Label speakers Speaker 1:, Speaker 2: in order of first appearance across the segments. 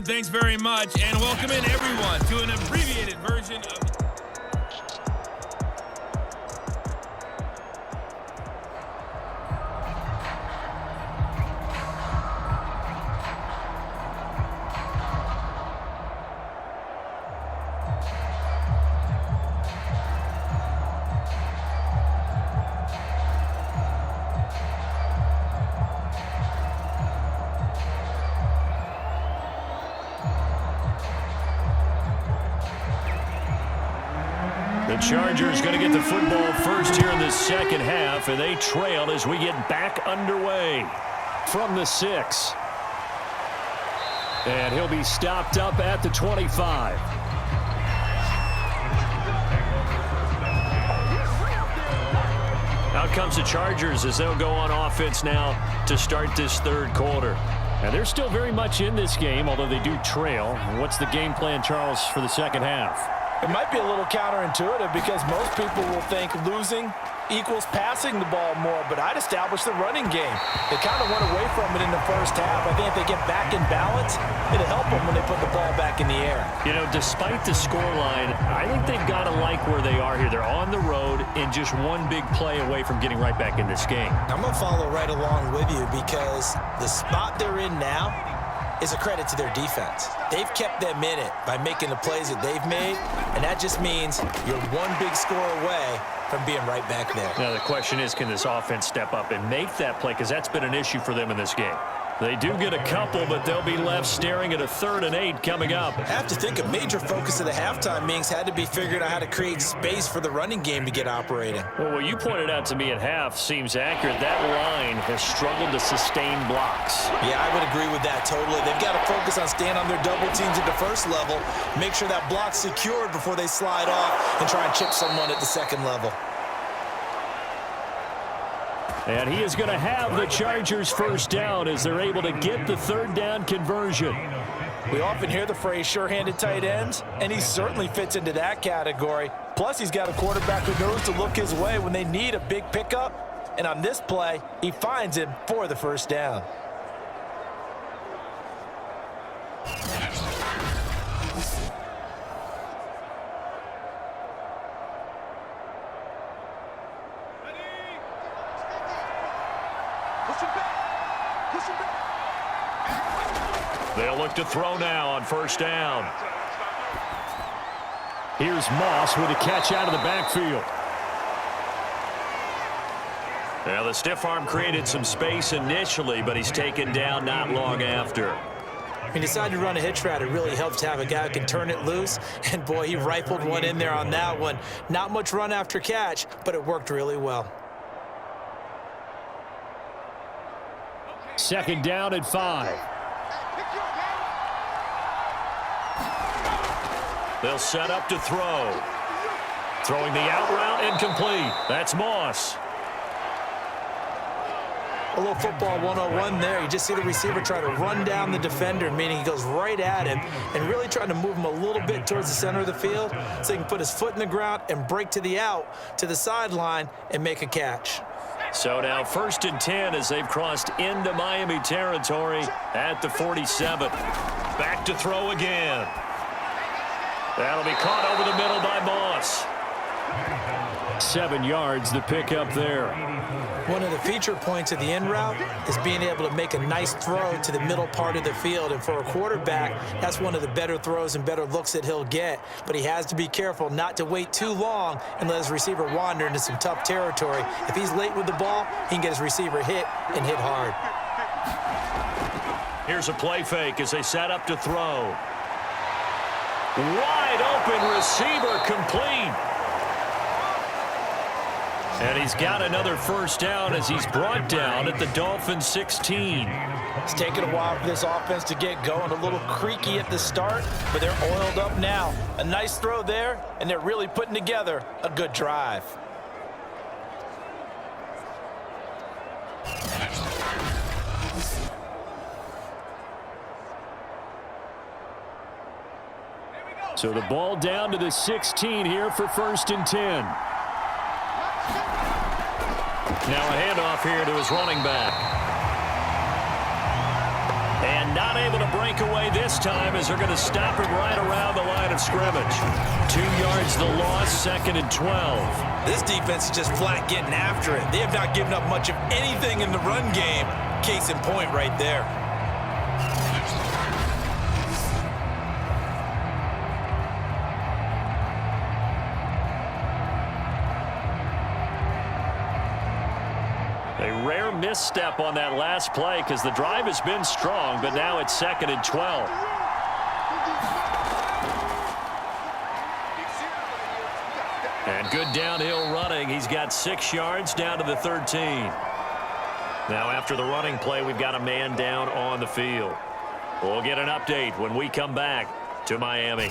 Speaker 1: Dan, thanks very much, and welcome in everyone to an abbreviated version of...
Speaker 2: The Chargers going to get the football first here in the second half, and they trail as we get back underway from the 6. And he'll be stopped up at the 25. Out comes the Chargers as they'll go on offense now to start this third quarter. And they're still very much in this game, although they do trail. What's the game plan, Charles, for the second half?
Speaker 3: It might be a little counterintuitive because most people will think losing equals passing the ball more, but I'd establish the running game. They kind of went away from it in the first half. I think if they get back in balance, it'll help them when they put the ball back in the air.
Speaker 2: You know, despite the scoreline, I think they've got to like where they are here. They're on the road and just one big play away from getting right back in this game.
Speaker 3: I'm going to follow right along with you because the spot they're in now is a credit to their defense. They've kept them in it by making the plays that they've made, and that just means you're one big score away from being right back there.
Speaker 2: Now, the question is, can this offense step up and make that play? Because that's been an issue for them in this game. They do get a couple, but they'll be left staring at a 3rd and 8 coming up.
Speaker 3: I have to think a major focus of the halftime meetings had to be figuring out how to create space for the running game to get operating.
Speaker 2: Well, what you pointed out to me at half seems accurate. That line has struggled to sustain blocks.
Speaker 3: Yeah, I would agree with that totally. They've got to focus on staying on their double teams at the first level, make sure that block's secured before they slide off and try and chip someone at the second level.
Speaker 2: And he is going to have the Chargers first down as they're able to get the 3rd down conversion.
Speaker 3: We often hear the phrase sure-handed tight ends, and he certainly fits into that category. Plus, he's got a quarterback who knows to look his way when they need a big pickup. And on this play, he finds him for the first down.
Speaker 2: They'll look to throw now on first down. Here's Moss with a catch out of the backfield. Now, the stiff arm created some space initially, but he's taken down not long after.
Speaker 3: He decided to run a hitch route. It really helps to have a guy who can turn it loose. And, boy, he rifled one in there on that one. Not much run after catch, but it worked really well.
Speaker 2: 2nd down and 5. They'll set up to throw. Throwing the out route incomplete. That's Moss.
Speaker 3: A little football 101 there. You just see the receiver try to run down the defender, meaning he goes right at him and really trying to move him a little bit towards the center of the field so he can put his foot in the ground and break to the out, to the sideline, and make a catch.
Speaker 2: So now 1st and 10 as they've crossed into Miami territory at the 47. Back to throw again. That'll be caught over the middle by Moss. 7 yards, the pickup there.
Speaker 3: One of the feature points of the in route is being able to make a nice throw to the middle part of the field. And for a quarterback, that's one of the better throws and better looks that he'll get. But he has to be careful not to wait too long and let his receiver wander into some tough territory. If he's late with the ball, he can get his receiver hit and hit hard.
Speaker 2: Here's a play fake as they set up to throw. Wide open receiver complete. And he's got another first down as he's brought down at the Dolphins 16.
Speaker 3: It's taken a while for this offense to get going. A little creaky at the start, but they're oiled up now. A nice throw there, and they're really putting together a good drive.
Speaker 2: So the ball down to the 16 here for 1st and 10. Now a handoff here to his running back. And not able to break away this time as they're going to stop it right around the line of scrimmage. 2 yards the loss, 2nd and 12.
Speaker 3: This defense is just flat getting after it. They have not given up much of anything in the run game. Case in point right there.
Speaker 2: A rare misstep on that last play because the drive has been strong, but now it's 2nd and 12. And good downhill running. He's got 6 yards down to the 13. Now after the running play, we've got a man down on the field. We'll get an update when we come back to Miami.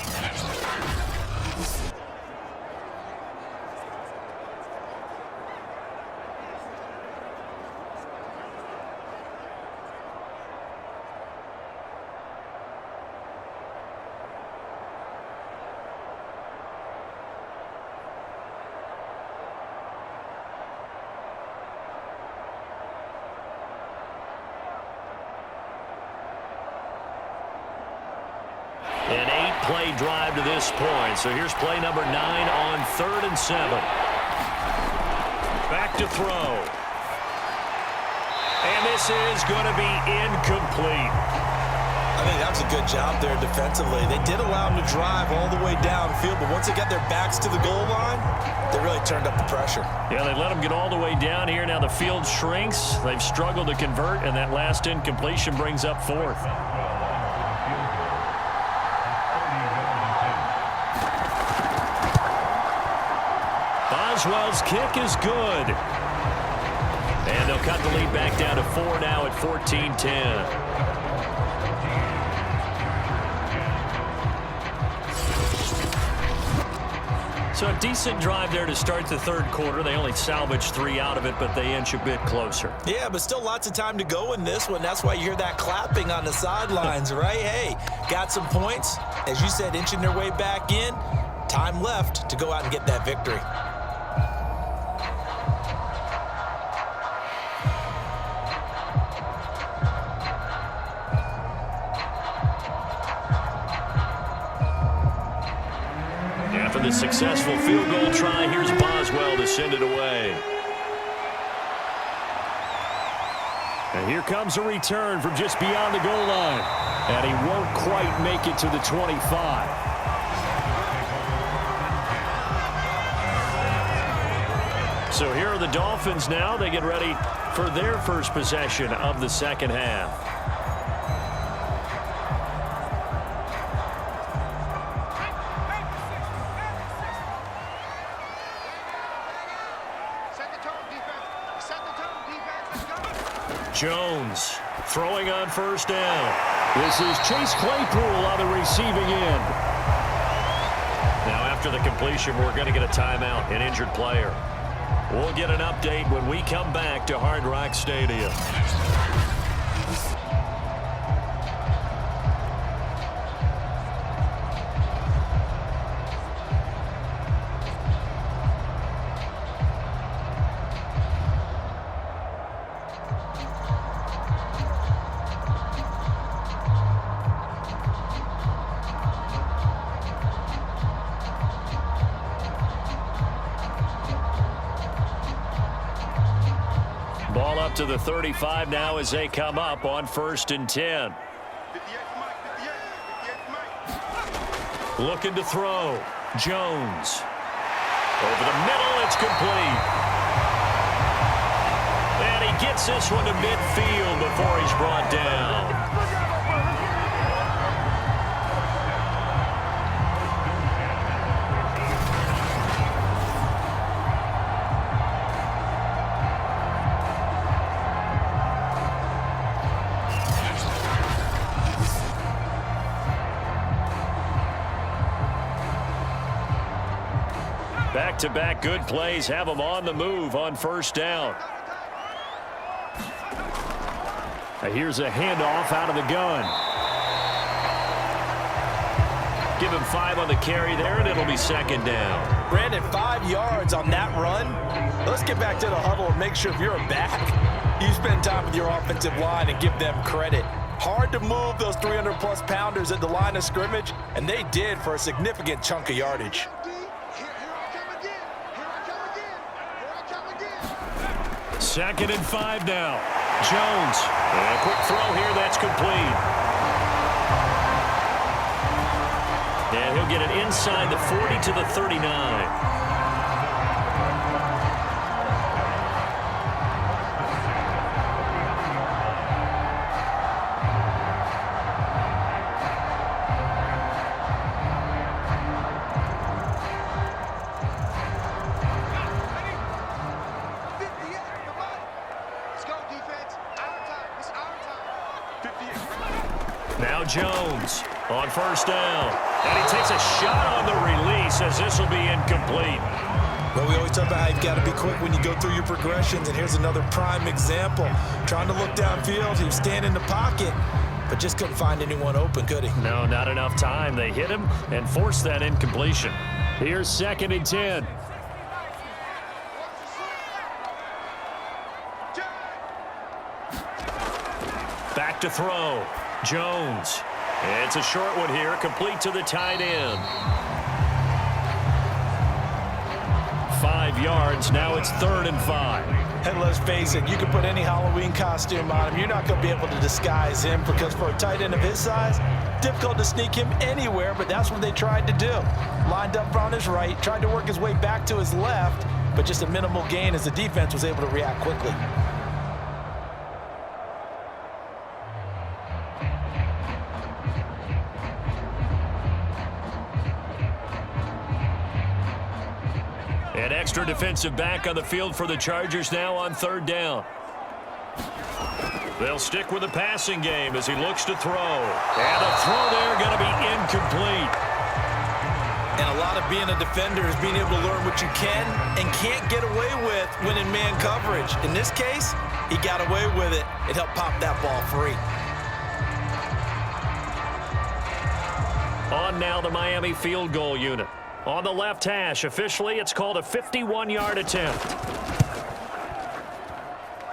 Speaker 2: An 8-play drive to this point. So here's play number 9 on 3rd and 7. Back to throw. And this is going to be incomplete.
Speaker 3: I think that was a good job there defensively. They did allow them to drive all the way downfield, but once they got their backs to the goal line, they really turned up the pressure.
Speaker 2: Yeah, they let them get all the way down here. Now the field shrinks. They've struggled to convert, and that last incompletion brings up 4th. Boswell's kick is good. And they'll cut the lead back down to 4 now at 14-10. So a decent drive there to start the 3rd quarter. They only salvaged 3 out of it, but they inch a bit closer.
Speaker 3: Yeah, but still lots of time to go in this one. That's why you hear that clapping on the sidelines, right? Hey, got some points. As you said, inching their way back in. Time left to go out and get that victory.
Speaker 2: After the successful field goal try, here's Boswell to send it away. And here comes a return from just beyond the goal line. And he won't quite make it to the 25. So here are the Dolphins now. They get ready for their first possession of the 2nd half. Jones throwing on 1st down. This is Chase Claypool on the receiving end. Now after the completion, we're going to get a timeout, an injured player. We'll get an update when we come back to Hard Rock Stadium. Ball up to the 35 now as they come up on 1st and 10. Looking to throw. Jones. Over the middle, it's complete. And he gets this one to midfield before he's brought down. Back-to-back good plays have them on the move on 1st down. Here's a handoff out of the gun. Give him 5 on the carry there, and it'll be 2nd down.
Speaker 3: Brandon, 5 yards on that run. Let's get back to the huddle and make sure if you're a back, you spend time with your offensive line and give them credit. Hard to move those 300-plus pounders at the line of scrimmage, and they did for a significant chunk of yardage.
Speaker 2: Second and 5 now. Jones. And a quick throw here. That's complete. And he'll get it inside the 40 to the 39. Now Jones on first down. And he takes a shot on the release as this will be incomplete.
Speaker 3: Well, we always talk about how you've got to be quick when you go through your progressions, and here's another prime example. Trying to look downfield, he was standing in the pocket, but just couldn't find anyone open, could he?
Speaker 2: No, not enough time. They hit him and forced that incompletion. Here's second and 10. Back to throw. Jones. It's a short one here, complete to the tight end. 5 yards, now it's 3rd and 5.
Speaker 3: And let's face it, you can put any Halloween costume on him. You're not going to be able to disguise him because for a tight end of his size, difficult to sneak him anywhere, but that's what they tried to do. Lined up on his right, tried to work his way back to his left, but just a minimal gain as the defense was able to react quickly.
Speaker 2: An extra defensive back on the field for the Chargers now on 3rd down. They'll stick with the passing game as he looks to throw. And the throw there going to be incomplete.
Speaker 3: And a lot of being a defender is being able to learn what you can and can't get away with when in man coverage. In this case, he got away with it. It helped pop that ball free.
Speaker 2: On now the Miami field goal unit. On the left hash, officially, it's called a 51-yard attempt.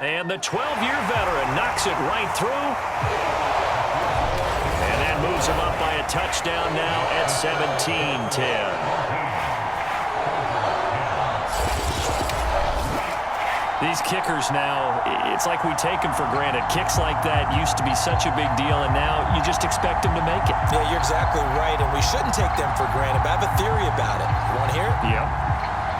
Speaker 2: And the 12-year veteran knocks it right through. And that moves him up by a touchdown now at 17-10. These kickers now, it's like we take them for granted. Kicks like that used to be such a big deal, and now you just expect them to make it.
Speaker 3: Yeah, you're exactly right, and we shouldn't take them for granted, but I have a theory about it. You want to hear it?
Speaker 2: Yep.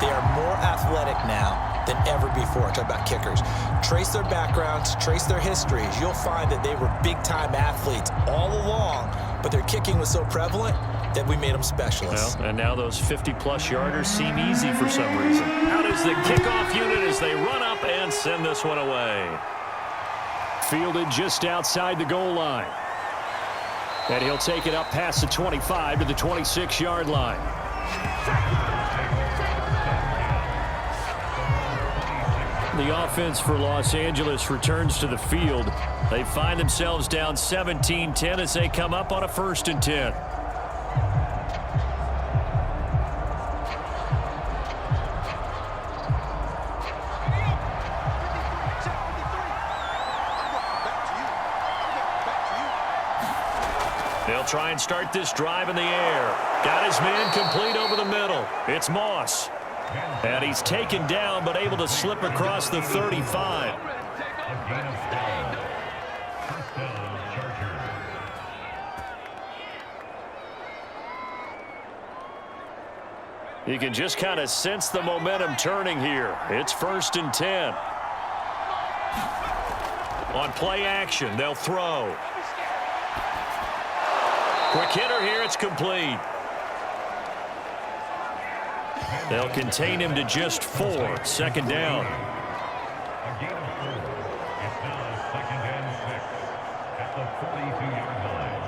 Speaker 3: They are more athletic now than ever before. Talk about kickers. Trace their backgrounds, trace their histories. You'll find that they were big-time athletes all along, but their kicking was so prevalent that we made them specialists.
Speaker 2: Well, and now those 50-plus yarders seem easy for some reason. Out is the kickoff unit as they run up and send this one away. Fielded just outside the goal line. And he'll take it up past the 25 to the 26-yard line. The offense for Los Angeles returns to the field. They find themselves down 17-10 as they come up on a 1st and 10. They'll try and start this drive in the air. Got his man complete over the middle. It's Moss. And he's taken down but able to slip across the 35. You can just kind of sense the momentum turning here. It's 1st and 10. On play action, they'll throw. Quick hitter here, it's complete. They'll contain him to just 4. 2nd down.
Speaker 4: It's now 2nd and 6 at the 42-yard line.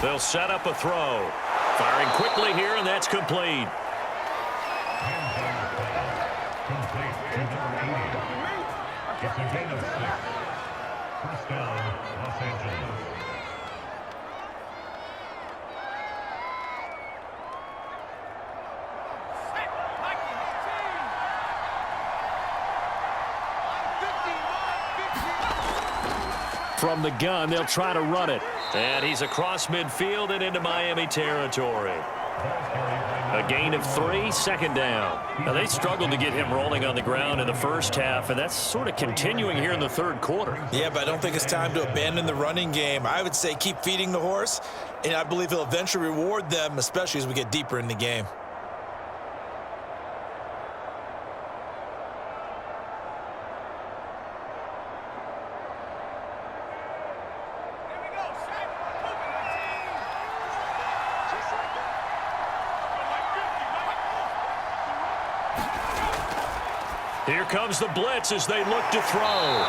Speaker 2: They'll set up a throw. Firing quickly here, and that's complete.
Speaker 4: It's a gain of 6. First down, Los Angeles.
Speaker 2: From the gun, they'll try to run it. And he's across midfield and into Miami territory. A gain of 3, second down. Now, they struggled to get him rolling on the ground in the first half, and that's sort of continuing here in the third quarter.
Speaker 3: Yeah, but I don't think it's time to abandon the running game. I would say keep feeding the horse, and I believe he'll eventually reward them, especially as we get deeper in the game.
Speaker 2: Here comes the blitz as they look to throw.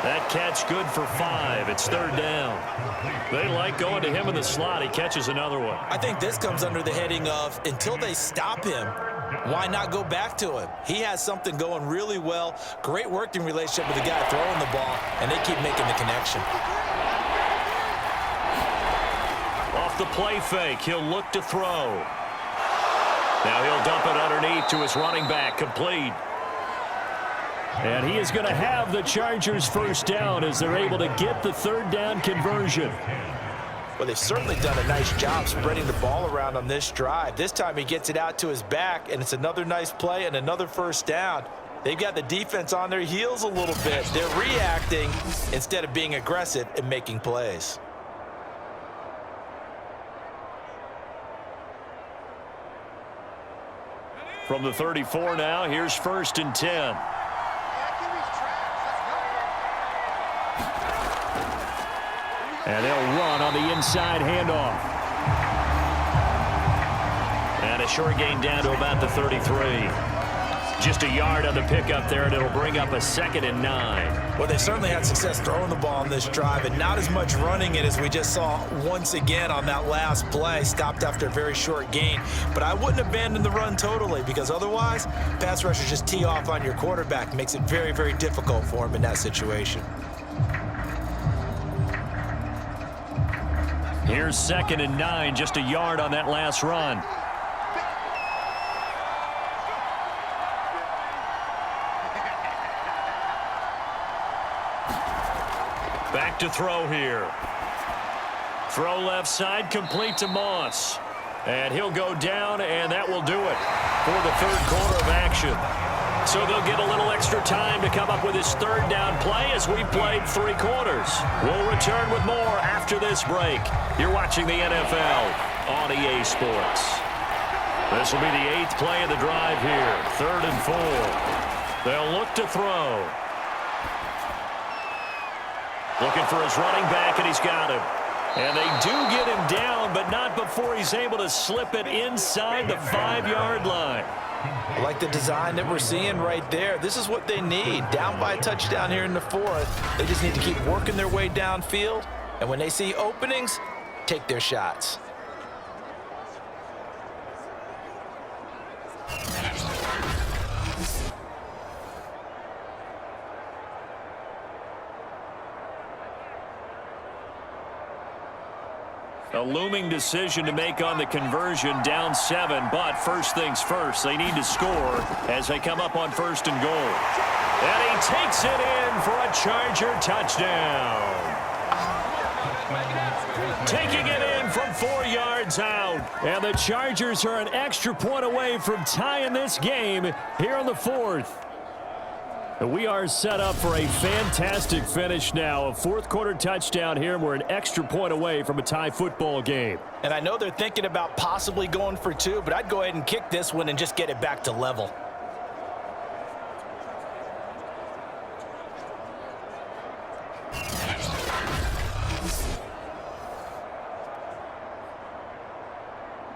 Speaker 2: That catch good for 5. It's third down. They like going to him in the slot. He catches another one.
Speaker 3: I think this comes under the heading of until they stop him, why not go back to him? He has something going really well. Great working relationship with the guy throwing the ball, and they keep making the connection.
Speaker 2: Off the play fake, he'll look to throw. Now he'll dump it underneath to his running back, complete. And he is going to have the Chargers first down as they're able to get the third down conversion.
Speaker 3: Well, they've certainly done a nice job spreading the ball around on this drive. This time he gets it out to his back, and it's another nice play and another first down. They've got the defense on their heels a little bit. They're reacting instead of being aggressive and making plays.
Speaker 2: From the 34 now, here's first and 10. And they'll run on the inside handoff. And a short gain down to about the 33. Just a yard on the pickup there, and it'll bring up a 2nd and 9.
Speaker 3: Well, they certainly had success throwing the ball on this drive, and not as much running it as we just saw once again on that last play. Stopped after a very short gain. But I wouldn't abandon the run totally, because otherwise, pass rushers just tee off on your quarterback. Makes it very, very difficult for him in that situation.
Speaker 2: Here's 2nd and 9, just a yard on that last run. Back to throw here. Throw left side, complete to Moss. And he'll go down, and that will do it for the third quarter of action. So they'll get a little extra time to come up with his third down play as we played 3 quarters. We'll return with more after this break. You're watching the NFL on EA Sports. This will be the 8th play of the drive here. 3rd and 4. They'll look to throw. Looking for his running back, and he's got him. And they do get him down, but not before he's able to slip it inside the 5-yard line.
Speaker 3: I like the design that we're seeing right there. This is what they need. Down by a touchdown here in the 4th. They just need to keep working their way downfield. And when they see openings, take their shots.
Speaker 2: A looming decision to make on the conversion, down 7, but first things first, they need to score as they come up on 1st and goal. And he takes it in for a Charger touchdown. Taking it in from 4 yards out. And the Chargers are an extra point away from tying this game here in the 4th. We are set up for a fantastic finish now. A 4th quarter touchdown here. We're an extra point away from a tie football game.
Speaker 3: And I know they're thinking about possibly going for 2, but I'd go ahead and kick this one and just get it back to level.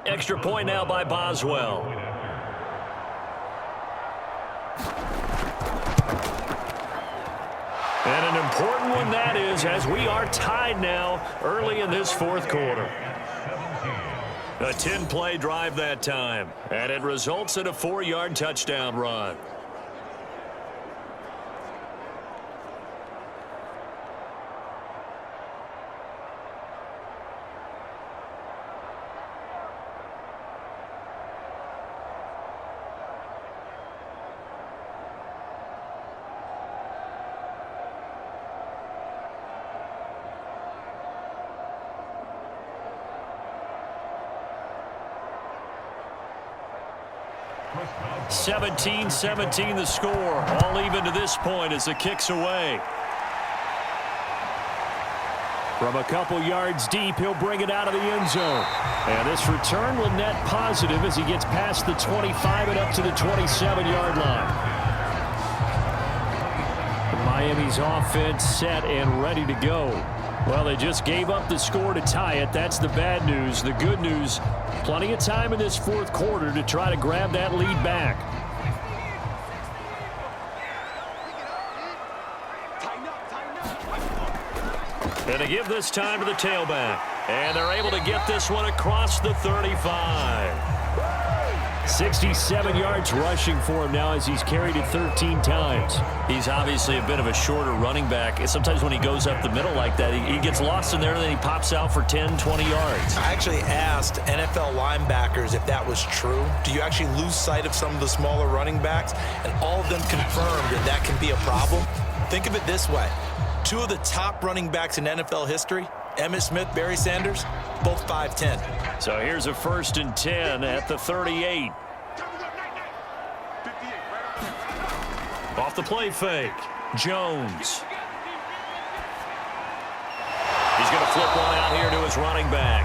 Speaker 2: Extra point now by Boswell. And an important one that is, as we are tied now early in this 4th quarter. A 10-play drive that time, and it results in a 4-yard touchdown run. 17-17 the score. All even to this point as the kick's away. From a couple yards deep, he'll bring it out of the end zone. And this return will net positive as he gets past the 25 and up to the 27-yard line. Miami's offense set and ready to go. Well, they just gave up the score to tie it. That's the bad news. The good news, plenty of time in this fourth quarter to try to grab that lead back. And they give this time to the tailback. And they're able to get this one across the 35. 67 yards rushing for him now as he's carried it 13 times. He's obviously a bit of a shorter running back. And sometimes when he goes up the middle like that, he gets lost in there and then he pops out for 10, 20 yards.
Speaker 3: I actually asked NFL linebackers if that was true. Do you actually lose sight of some of the smaller running backs? And all of them confirmed that that can be a problem. Think of it this way. Two of the top running backs in NFL history, Emmitt Smith, Barry Sanders, both 5'10".
Speaker 2: So here's a 1st and 10 at the 38. Off the play fake, Jones. He's going to flip one out here to his running back.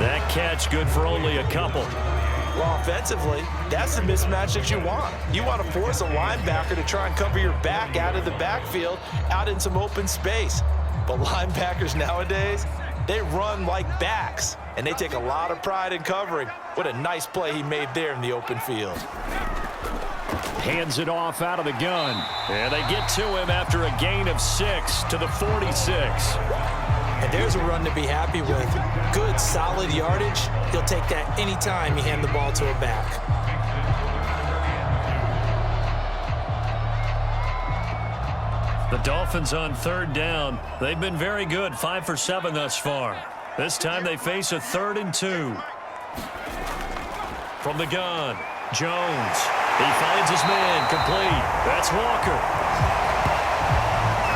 Speaker 2: That catch good for only a couple.
Speaker 3: Well, offensively, that's the mismatch that you want. You want to force a linebacker to try and cover your back out of the backfield, out in some open space. But linebackers nowadays, they run like backs, and they take a lot of pride in covering. What a nice play he made there in the open field.
Speaker 2: Hands it off out of the gun. And they get to him after a gain of 6 to the 46.
Speaker 3: And there's a run to be happy with. Good, solid yardage. He'll take that anytime you hand the ball to a back.
Speaker 2: The Dolphins on 3rd down. They've been very good, 5 for 7 thus far. This time they face a 3rd and 2. From the gun, Jones. He finds his man, complete. That's Walker.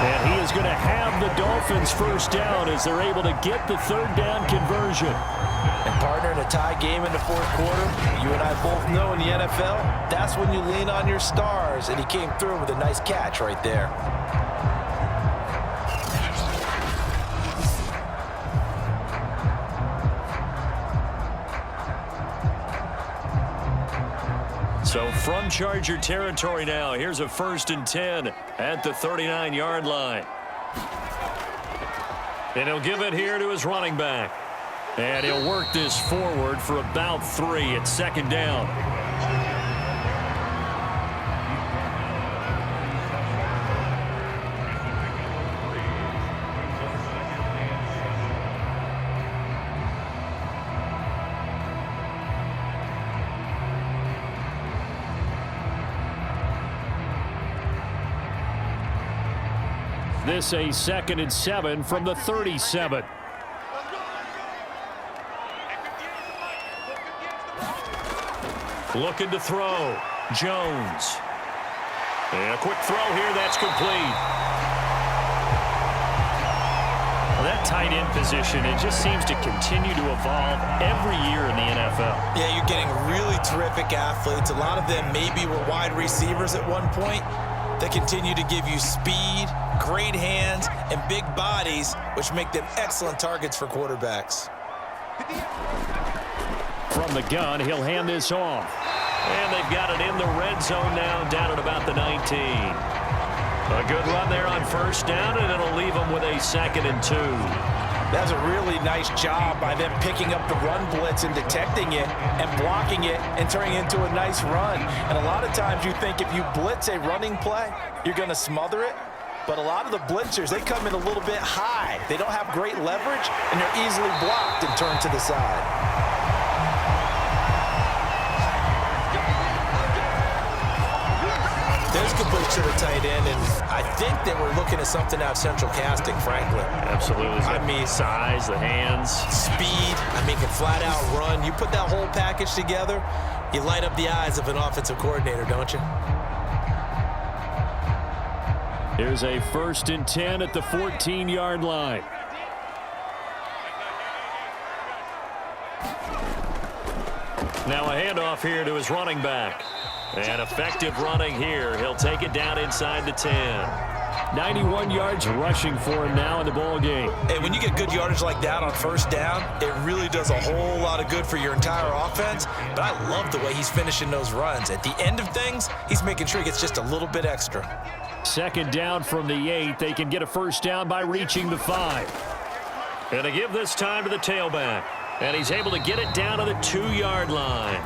Speaker 2: And he is going to have the Dolphins 1st down as they're able to get the 3rd down conversion.
Speaker 3: And partner, in a tie game in the 4th quarter, you and I both know in the NFL, that's when you lean on your stars. And he came through with a nice catch right there.
Speaker 2: So from Charger territory now, here's a 1st and 10 at the 39-yard line. And he'll give it here to his running back. And he'll work this forward for about 3 at 2nd down. This a 2nd and 7 from the 37. Looking to throw. Jones. And a quick throw here. That's complete. Well, that tight end position, it just seems to continue to evolve every year in the NFL.
Speaker 3: Yeah, you're getting really terrific athletes. A lot of them maybe were wide receivers at one point. They continue to give you speed, great hands, and big bodies, which make them excellent targets for quarterbacks.
Speaker 2: From the gun, he'll hand this off. And they've got it in the red zone now, down at about the 19. A good run there on 1st down, and it'll leave them with a 2nd and 2.
Speaker 3: That's a really nice job by them picking up the run blitz and detecting it and blocking it and turning it into a nice run. And a lot of times you think if you blitz a running play, you're going to smother it. But a lot of the blitzers, they come in a little bit high. They don't have great leverage, and they're easily blocked and turned to the side. There's complete to the tight end, and I think that we're looking at something out of central casting, frankly.
Speaker 2: Absolutely.
Speaker 3: I mean,
Speaker 2: size, the hands.
Speaker 3: Speed, I mean, can flat out run. You put that whole package together, you light up the eyes of an offensive coordinator, don't you?
Speaker 2: Here's a 1st and 10 at the 14-yard line. Now a handoff here to his running back. And effective running here. He'll take it down inside the 10.
Speaker 5: 91 yards rushing for him now in the ball game.
Speaker 3: Hey, when you get good yardage like that on first down, it really does a whole lot of good for your entire offense. But I love the way he's finishing those runs. At the end of things, he's making sure he gets just a little bit extra.
Speaker 5: Second down from the 8. They can get a first down by reaching the 5.
Speaker 2: And they give this time to the tailback. And he's able to get it down to the 2-yard line.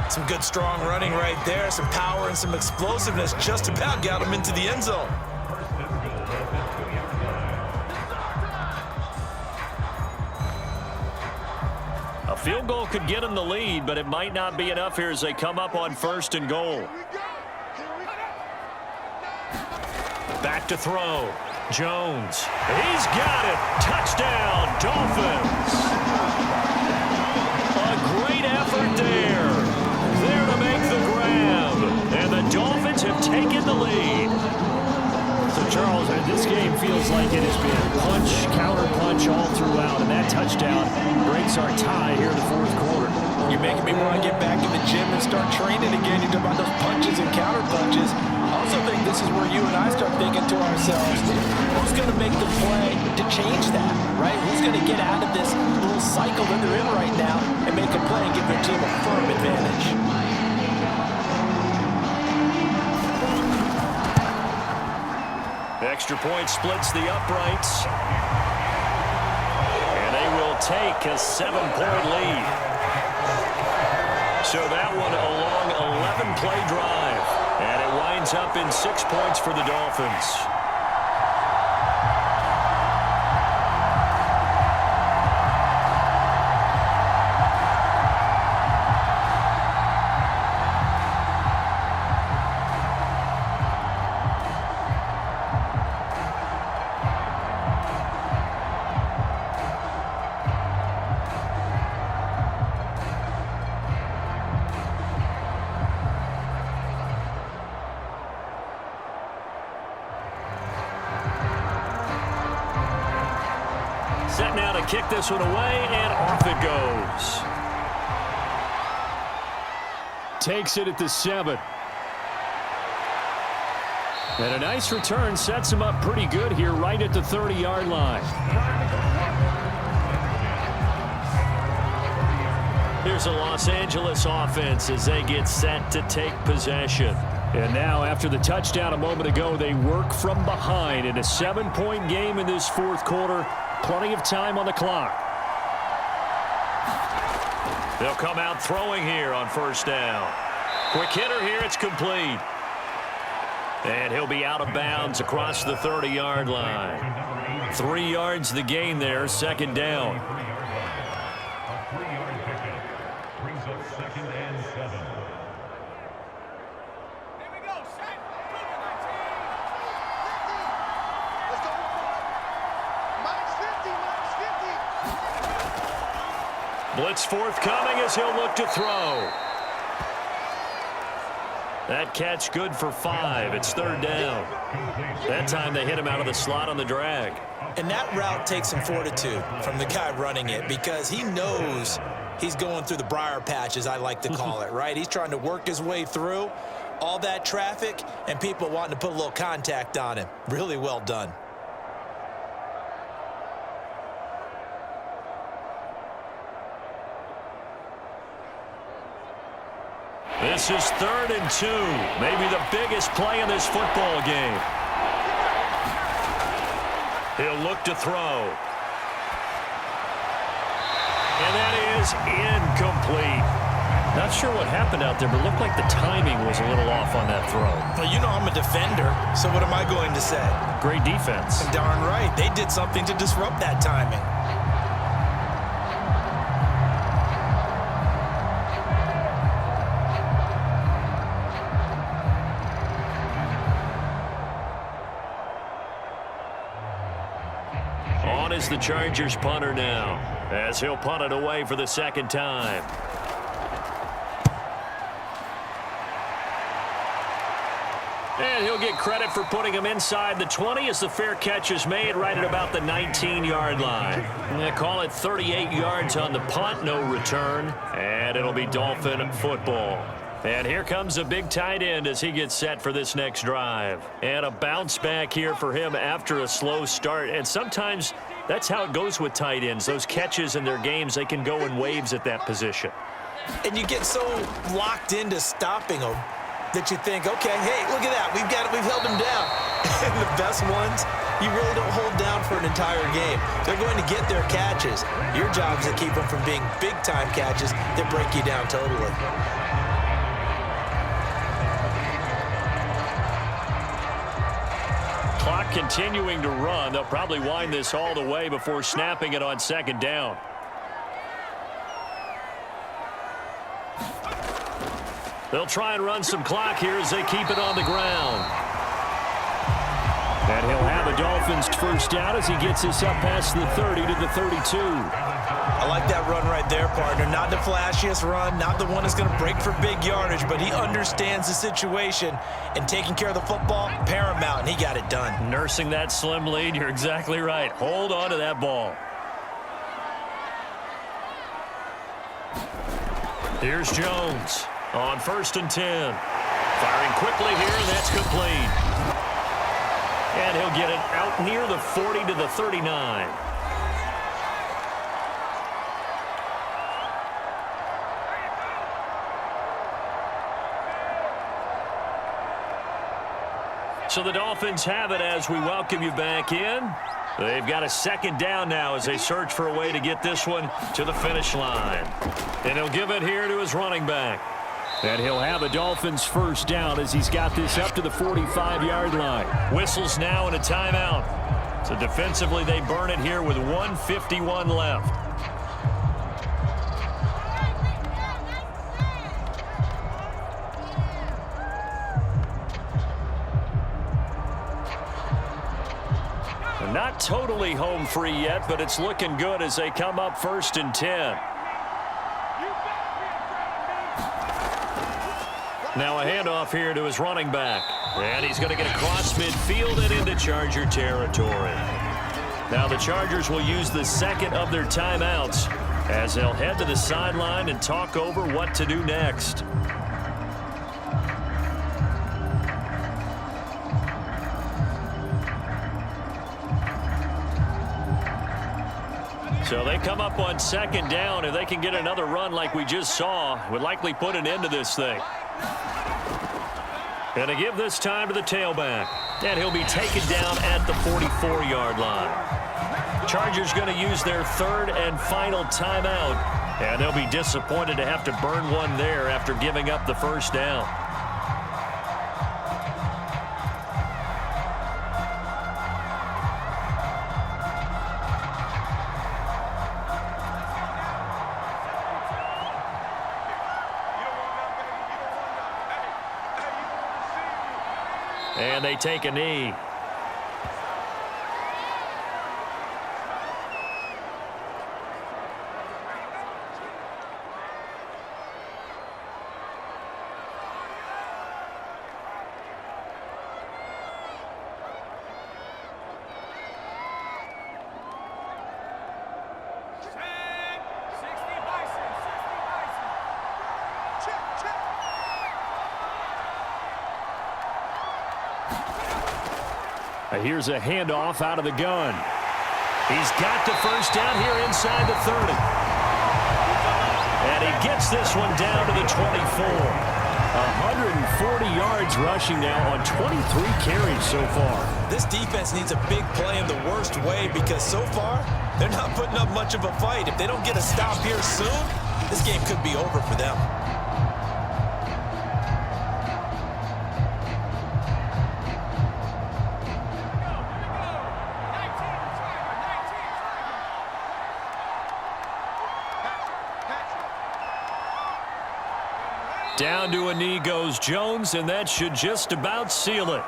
Speaker 3: Some good, strong running right there. Some power and some explosiveness just about got him into the end zone.
Speaker 2: A field goal could get him the lead, but it might not be enough here as they come up on 1st and goal. Back to throw. Jones. He's got it. Touchdown, Dolphins. A great effort there. There to make the grab. And the Dolphins have taken the lead.
Speaker 5: So, Charles, this game feels like it has been punch, counter punch all throughout. And that touchdown breaks our tie here in the 4th quarter.
Speaker 3: You're making me want to get back in the gym and start training again. You talk about those punches and counter punches. I also think this is where you and I start thinking to ourselves, who's going to make the play to change that, right? Who's going to get out of this little cycle that they're in right now and make a play and give their team a firm advantage?
Speaker 2: Extra point splits the uprights. And they will take a 7-point lead. So that one a long 11-play drive. And it winds up in 6 points for the Dolphins. Set now to kick this one away, and off it goes.
Speaker 5: Takes it at the 7. And a nice return sets him up pretty good here right at the 30-yard line.
Speaker 2: Here's a Los Angeles offense as they get set to take possession.
Speaker 5: And now, after the touchdown a moment ago, they work from behind in a 7-point game in this 4th quarter. Plenty of time on the clock.
Speaker 2: They'll come out throwing here on 1st down. Quick hitter here, it's complete. And he'll be out of bounds across the 30-yard line. 3 yards the gain there, 2nd down.
Speaker 4: A 3-yard pickup brings up 2nd and 7.
Speaker 2: Blitz forthcoming as he'll look to throw. That catch good for 5. It's 3rd down. That time they hit him out of the slot on the drag.
Speaker 3: And that route takes some fortitude from the guy running it because he knows he's going through the briar patch, as I like to call it, right? He's trying to work his way through all that traffic and people wanting to put a little contact on him. Really well done.
Speaker 2: This is 3rd and 2. Maybe the biggest play in this football game. He'll look to throw. And that is incomplete.
Speaker 5: Not sure what happened out there, but it looked like the timing was a little off on that throw.
Speaker 3: Well, you know I'm a defender, so what am I going to say?
Speaker 5: Great defense.
Speaker 3: Darn right. They did something to disrupt that timing.
Speaker 2: On is the Chargers punter now, as he'll punt it away for the 2nd time. And he'll get credit for putting him inside the 20 as the fair catch is made right at about the 19-yard line. They call it 38 yards on the punt, no return, and it'll be Dolphin football. And here comes a big tight end as he gets set for this next drive. And a bounce back here for him after a slow start. And sometimes that's how it goes with tight ends. Those catches in their games, they can go in waves at that position.
Speaker 3: And you get so locked into stopping them that you think, okay, hey, look at that. We've held them down. And the best ones, you really don't hold down for an entire game. They're going to get their catches. Your job is to keep them from being big-time catches that break you down totally.
Speaker 2: Clock continuing to run. They'll probably wind this all the way before snapping it on second down. They'll try and run some clock here as they keep it on the ground. And he'll have a Dolphins first down as he gets this up past the 30 to the 32.
Speaker 3: I like that run right there, partner. Not the flashiest run, not the one that's going to break for big yardage, but he understands the situation, and taking care of the football, paramount, and he got it done.
Speaker 2: Nursing that slim lead, you're exactly right. Hold on to that ball. Here's Jones on 1st and 10. Firing quickly here, and that's complete. And he'll get it out near the 40 to the 39. So the Dolphins have it as we welcome you back in. They've got a second down now as they search for a way to get this one to the finish line. And he'll give it here to his running back.
Speaker 5: And he'll have a Dolphins first down as he's got this up to the 45-yard line.
Speaker 2: Whistles now and a timeout. So defensively they burn it here with 1:51 left. Not totally home free yet, but it's looking good as they come up 1st and 10. Now a handoff here to his running back. And he's going to get across midfield and into Charger territory. Now the Chargers will use the second of their timeouts as they'll head to the sideline and talk over what to do next. So they come up on second down. If they can get another run like we just saw, would likely put an end to this thing. And to give this time to the tailback. And he'll be taken down at the 44-yard line. Chargers going to use their third and final timeout. And they'll be disappointed to have to burn one there after giving up the first down. And they take a knee.
Speaker 5: Here's a handoff out of the gun.
Speaker 2: He's got the first down here inside the 30. And he gets this one down to the 24.
Speaker 5: 140 yards rushing now on 23 carries so far.
Speaker 3: This defense needs a big play in the worst way because so far, they're not putting up much of a fight. If they don't get a stop here soon, this game could be over for them. Down to a knee goes Jones, and that should just about seal it.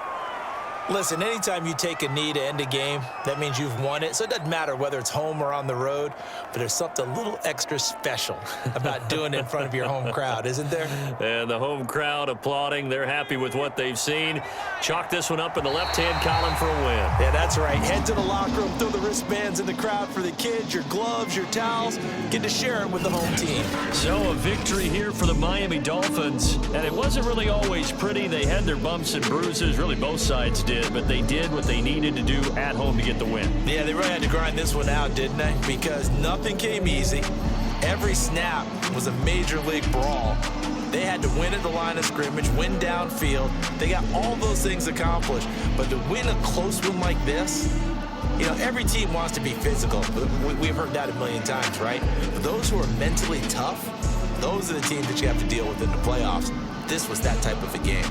Speaker 3: Listen, anytime you take a knee to end a game, that means you've won it. So it doesn't matter whether it's home or on the road, but there's something a little extra special about doing it in front of your home crowd, isn't there?
Speaker 2: And the home crowd applauding. They're happy with what they've seen. Chalk this one up in the left-hand column for a win.
Speaker 3: Yeah, that's right. Head to the locker room, throw the wristbands in the crowd for the kids, your gloves, your towels. Get to share it with the home team.
Speaker 2: So a victory here for the Miami Dolphins. And it wasn't really always pretty. They had their bumps and bruises. Really, both sides did. But they did what they needed to do at home to get the win.
Speaker 3: Yeah, they really had to grind this one out, didn't they? Because nothing came easy. Every snap was a major league brawl. They had to win at the line of scrimmage, win downfield. They got all those things accomplished. But to win a close one like this, you know, every team wants to be physical. We've heard that a million times, right? But those who are mentally tough, those are the teams that you have to deal with in the playoffs. This was that type of a game.